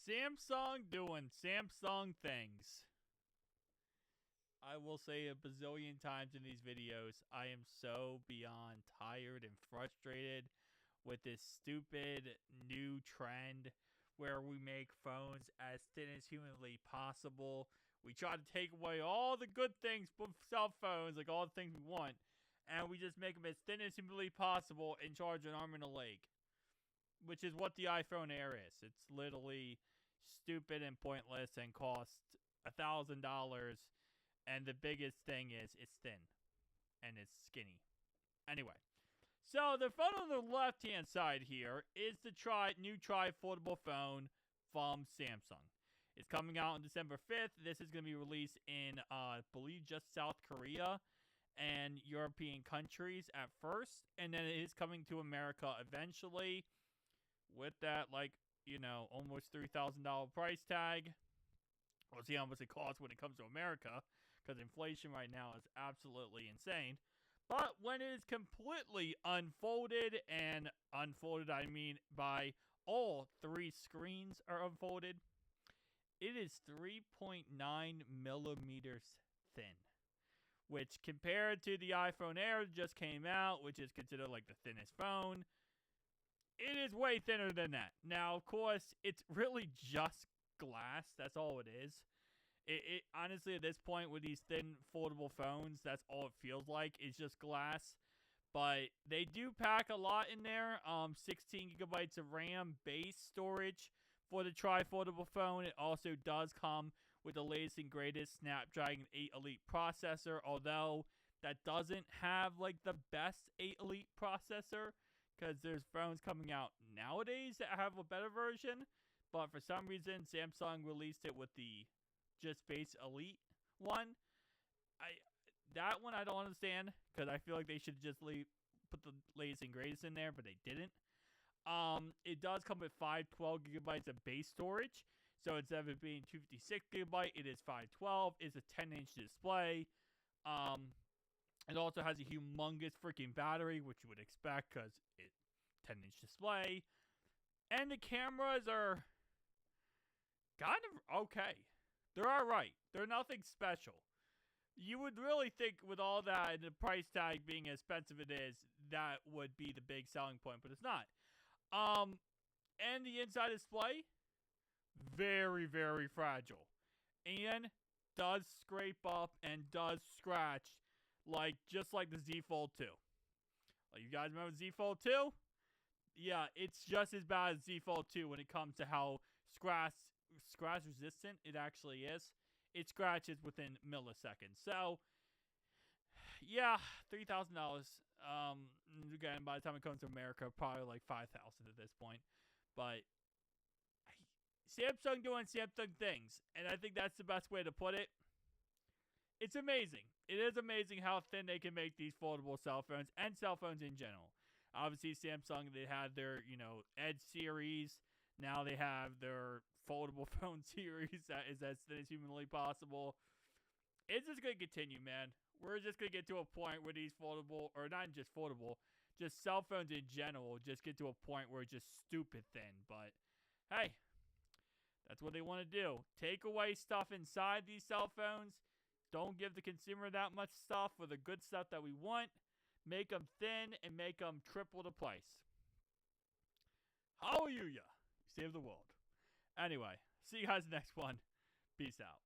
Samsung doing Samsung things. I will say a bazillion times in these videos, I am so beyond tired and frustrated with this stupid new trend where we make phones as thin as humanly possible. We try to take away all the good things from cell phones, like all the things we want, and we just make them as thin as humanly possible and charge an arm and a leg. Which is what the iPhone Air is. It's literally stupid and pointless and costs $1,000. And the biggest thing is it's thin and it's skinny. Anyway, so the phone on the left-hand side here is the new tri-foldable phone from Samsung. It's coming out on December 5th. This is going to be released in, I believe, just South Korea and European countries at first. And then it is coming to America eventually. With that, almost $3,000 price tag. We'll see how much it costs when it comes to America, because inflation right now is absolutely insane. But when it is completely unfolded, and unfolded I mean by all three screens are unfolded, it is 3.9 millimeters thin. Which, compared to the iPhone Air that just came out, which is considered like the thinnest phone, it is way thinner than that. Now, of course, it's really just glass. That's all it is. It honestly, at this point, with these thin foldable phones, that's all it feels like. It's just glass. But they do pack a lot in there. 16 gigabytes of RAM base storage for the tri-foldable phone. It also does come with the latest and greatest Snapdragon 8 Elite processor. Although, that doesn't have, the best 8 Elite processor. Because there's phones coming out nowadays that have a better version. But for some reason, Samsung released it with the just base Elite one. That one I don't understand. Because I feel like they should just put the latest and greatest in there. But they didn't. It does come with 512 gigabytes of base storage. So instead of it being 256 gigabyte, it is 512. It's a 10-inch display. It also has a humongous freaking battery, which you would expect because it's 10-inch display. And the cameras are kind of okay. They're alright. They're nothing special. You would really think with all that and the price tag being as expensive it is, that would be the big selling point, but it's not. And the inside display, very, very fragile. And does scrape up and does scratch just like the Z Fold 2. You guys remember Z Fold 2? Yeah, it's just as bad as Z Fold 2 when it comes to how scratch resistant it actually is. It scratches within milliseconds. So, yeah, $3,000. Again, by the time it comes to America, probably like $5,000 at this point. But Samsung doing Samsung things, and I think that's the best way to put it. It's amazing. It is amazing how thin they can make these foldable cell phones and cell phones in general. Obviously, Samsung, they had their, Edge series. Now they have their foldable phone series that is as thin as humanly possible. It's just going to continue, man. We're just going to get to a point where these foldable, or not just foldable, just cell phones in general just get to a point where it's just stupid thin. But, hey, that's what they want to do. Take away stuff inside these cell phones. Don't give the consumer that much stuff for the good stuff that we want. Make them thin and make them triple the price. Hallelujah. Save the world. Anyway, see you guys next one. Peace out.